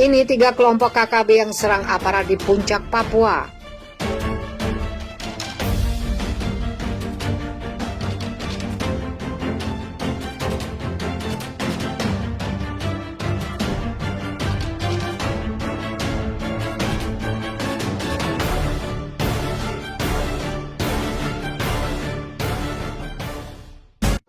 Ini 3 kelompok KKB yang serang aparat di Puncak, Papua.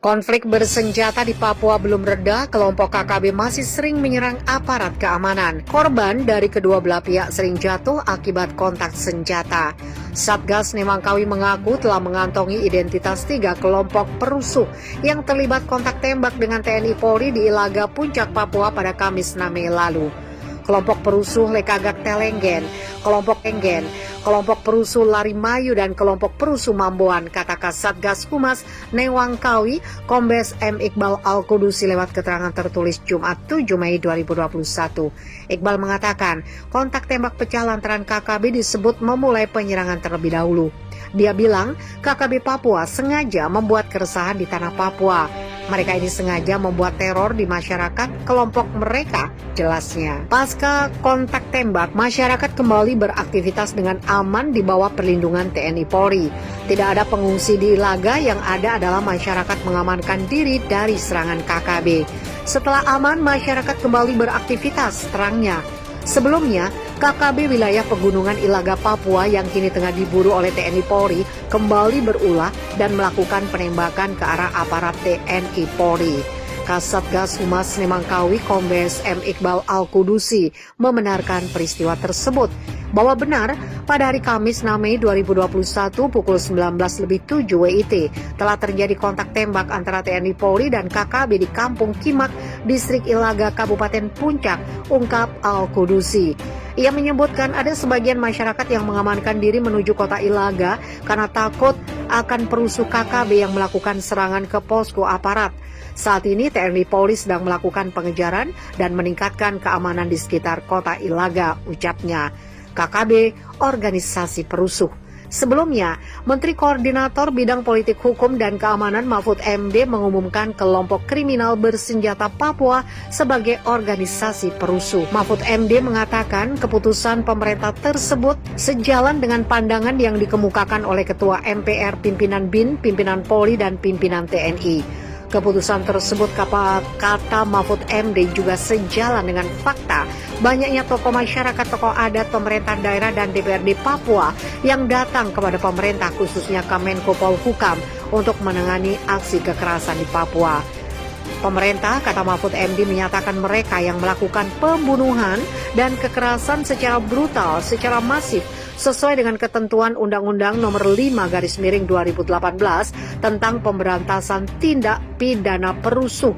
Konflik bersenjata di Papua belum reda, kelompok KKB masih sering menyerang aparat keamanan. Korban dari kedua belah pihak sering jatuh akibat kontak senjata. Satgas Nemangkawi mengaku telah mengantongi identitas 3 kelompok perusuh yang terlibat kontak tembak dengan TNI Polri di Ilaga, Puncak, Papua pada Kamis 6 Mei lalu. Kelompok perusuh Lekagak Telenggen, kelompok Enggen, kelompok perusuh Larimayu, dan kelompok perusuh Mamboan, kata Kasatgas Humas Nemangkawi, Kombes M. Iqbal Al-Qudusi lewat keterangan tertulis Jumat 7 Mei 2021. Iqbal mengatakan, kontak tembak pecah lantaran KKB disebut memulai penyerangan terlebih dahulu. Dia bilang, KKB Papua sengaja membuat keresahan di tanah Papua. Mereka ini sengaja membuat teror di masyarakat kelompok mereka, jelasnya. Pasca kontak tembak, masyarakat kembali beraktivitas dengan aman di bawah perlindungan TNI Polri. Tidak ada pengungsi di Ilaga, yang ada adalah masyarakat mengamankan diri dari serangan KKB. Setelah aman, masyarakat kembali beraktivitas, terangnya. Sebelumnya, KKB wilayah pegunungan Ilaga, Papua yang kini tengah diburu oleh TNI Polri kembali berulah dan melakukan penembakan ke arah aparat TNI Polri. Kasatgas Humas Nemangkawi Kombes M. Iqbal Al-Qudusi membenarkan peristiwa tersebut, bahwa benar pada hari Kamis 6 Mei 2021 pukul 19.07 WIT telah terjadi kontak tembak antara TNI Polri dan KKB di Kampung Kimak, Distrik Ilaga, Kabupaten Puncak, ungkap Al-Qudusi. Ia menyebutkan ada sebagian masyarakat yang mengamankan diri menuju kota Ilaga karena takut akan perusuh KKB yang melakukan serangan ke posko aparat. Saat ini TNI Polri sedang melakukan pengejaran dan meningkatkan keamanan di sekitar kota Ilaga, ucapnya. KKB organisasi perusuh. Sebelumnya, Menteri Koordinator Bidang Politik Hukum dan Keamanan Mahfud MD mengumumkan kelompok kriminal bersenjata Papua sebagai organisasi perusuh. Mahfud MD mengatakan keputusan pemerintah tersebut sejalan dengan pandangan yang dikemukakan oleh Ketua MPR, pimpinan BIN, pimpinan Polri, dan pimpinan TNI. Keputusan tersebut, kata Mahfud MD, juga sejalan dengan fakta banyaknya tokoh masyarakat, tokoh adat, pemerintah daerah, dan DPRD Papua yang datang kepada pemerintah, khususnya Kemenko Polhukam, untuk menangani aksi kekerasan di Papua. Pemerintah, kata Mahfud MD, menyatakan mereka yang melakukan pembunuhan dan kekerasan secara brutal, secara masif, sesuai dengan ketentuan Undang-Undang Nomor 5/2018 tentang pemberantasan tindak pidana perusuh.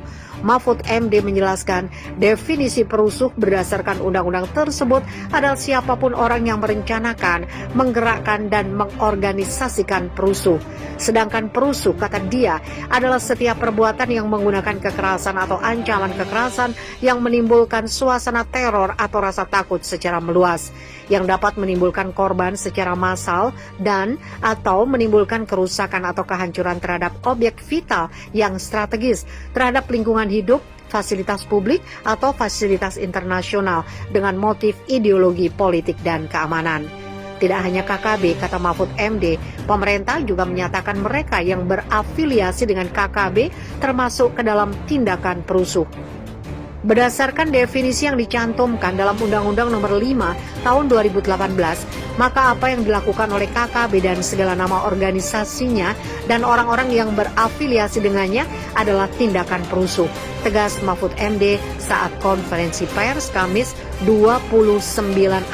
Mahfud MD menjelaskan definisi perusuh berdasarkan undang-undang tersebut adalah siapapun orang yang merencanakan, menggerakkan, dan mengorganisasikan perusuh. Sedangkan perusuh, kata dia, adalah setiap perbuatan yang menggunakan kekerasan atau ancaman kekerasan yang menimbulkan suasana teror atau rasa takut secara meluas, yang dapat menimbulkan korban secara massal dan atau menimbulkan kerusakan atau kehancuran terhadap objek vital yang strategis, terhadap lingkungan hidup, fasilitas publik, atau fasilitas internasional dengan motif ideologi politik dan keamanan. Tidak hanya KKB, kata Mahfud MD, pemerintah juga menyatakan mereka yang berafiliasi dengan KKB termasuk ke dalam tindakan perusuh. Berdasarkan definisi yang dicantumkan dalam Undang-Undang Nomor 5 Tahun 2018, maka apa yang dilakukan oleh KKB dan segala nama organisasinya dan orang-orang yang berafiliasi dengannya adalah tindakan perusuh, tegas Mahfud MD saat konferensi pers Kamis 29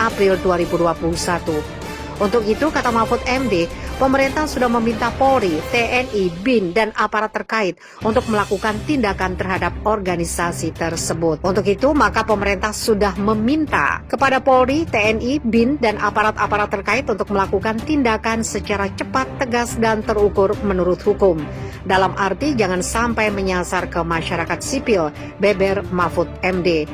April 2021. Untuk itu, kata Mahfud MD, pemerintah sudah meminta Polri, TNI, BIN, dan aparat terkait untuk melakukan tindakan terhadap organisasi tersebut. Untuk itu, maka pemerintah sudah meminta kepada Polri, TNI, BIN, dan aparat-aparat terkait untuk melakukan tindakan secara cepat, tegas, dan terukur menurut hukum. Dalam arti jangan sampai menyasar ke masyarakat sipil, beber Mahfud MD.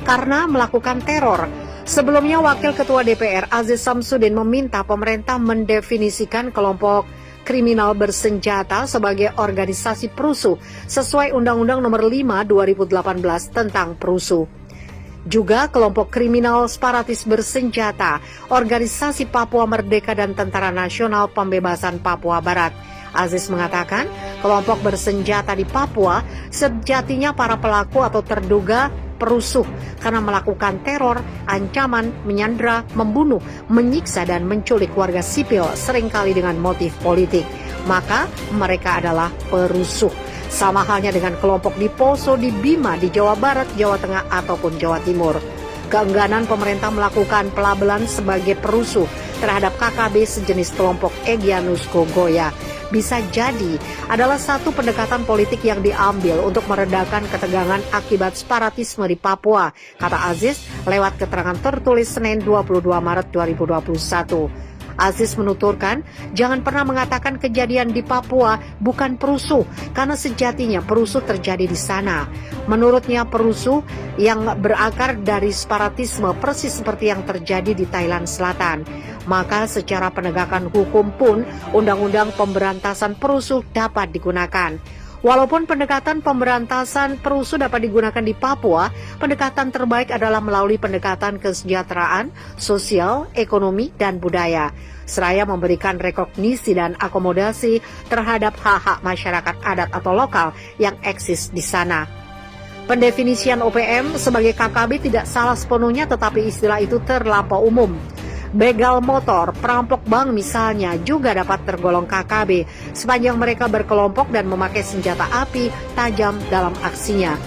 Karena melakukan teror. Sebelumnya, Wakil Ketua DPR Aziz Samsudin meminta pemerintah mendefinisikan kelompok kriminal bersenjata sebagai organisasi perusuh sesuai Undang-Undang Nomor 5 2018 tentang perusuh. juga kelompok kriminal separatis bersenjata, Organisasi Papua Merdeka dan Tentara Nasional Pembebasan Papua Barat. Aziz mengatakan, kelompok bersenjata di Papua sejatinya para pelaku atau terduga perusuh karena melakukan teror, ancaman, menyandra, membunuh, menyiksa dan menculik warga sipil seringkali dengan motif politik. Maka mereka adalah perusuh. Sama halnya dengan kelompok di Poso, di Bima, di Jawa Barat, Jawa Tengah, ataupun Jawa Timur. Keengganan pemerintah melakukan pelabelan sebagai perusuh terhadap KKB sejenis kelompok Egyanus Kogoya bisa jadi adalah satu pendekatan politik yang diambil untuk meredakan ketegangan akibat separatisme di Papua, kata Aziz lewat keterangan tertulis Senin 22 Maret 2021. Aziz menuturkan, jangan pernah mengatakan kejadian di Papua bukan perusuh, karena sejatinya perusuh terjadi di sana. Menurutnya perusuh yang berakar dari separatisme persis seperti yang terjadi di Thailand Selatan. Maka secara penegakan hukum pun, Undang-Undang Pemberantasan Perusuh dapat digunakan. Walaupun pendekatan pemberantasan perusuh dapat digunakan di Papua, pendekatan terbaik adalah melalui pendekatan kesejahteraan, sosial, ekonomi, dan budaya, seraya memberikan rekognisi dan akomodasi terhadap hak-hak masyarakat adat atau lokal yang eksis di sana. Pendefinisian OPM sebagai KKB tidak salah sepenuhnya, tetapi istilah itu terlampau umum. Begal motor, perampok bank misalnya juga dapat tergolong KKB sepanjang mereka berkelompok dan memakai senjata api tajam dalam aksinya.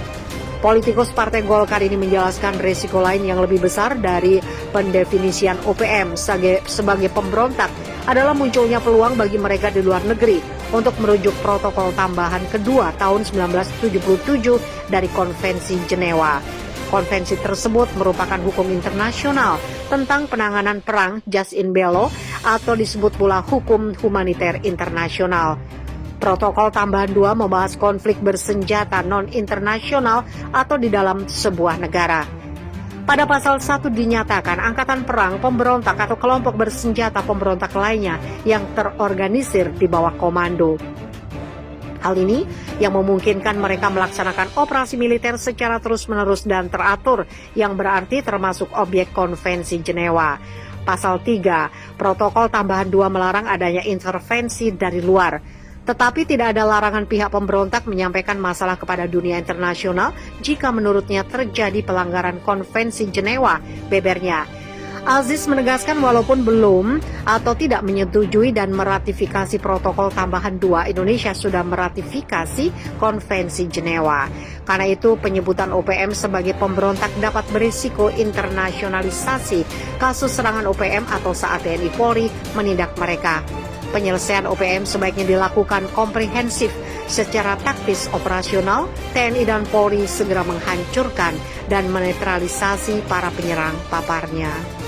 Politikus Partai Golkar ini menjelaskan risiko lain yang lebih besar dari pendefinisian OPM sebagai pemberontak adalah munculnya peluang bagi mereka di luar negeri untuk merujuk protokol tambahan kedua tahun 1977 dari Konvensi Jenewa. Konvensi tersebut merupakan hukum internasional tentang penanganan perang jus in bello atau disebut pula hukum humaniter internasional. Protokol tambahan 2 membahas konflik bersenjata non-internasional atau di dalam sebuah negara. Pada pasal 1 dinyatakan angkatan perang, pemberontak atau kelompok bersenjata pemberontak lainnya yang terorganisir di bawah komando. Hal ini yang memungkinkan mereka melaksanakan operasi militer secara terus-menerus dan teratur, yang berarti termasuk objek Konvensi Jenewa. Pasal 3, protokol tambahan 2 melarang adanya intervensi dari luar. Tetapi tidak ada larangan pihak pemberontak menyampaikan masalah kepada dunia internasional jika menurutnya terjadi pelanggaran Konvensi Jenewa, bebernya. Aziz menegaskan walaupun belum atau tidak menyetujui dan meratifikasi protokol tambahan 2, Indonesia sudah meratifikasi Konvensi Jenewa. Karena itu penyebutan OPM sebagai pemberontak dapat berisiko internasionalisasi kasus serangan OPM atau saat TNI Polri menindak mereka. Penyelesaian OPM sebaiknya dilakukan komprehensif secara taktis operasional. TNI dan Polri segera menghancurkan dan menetralisasi para penyerang paparnya.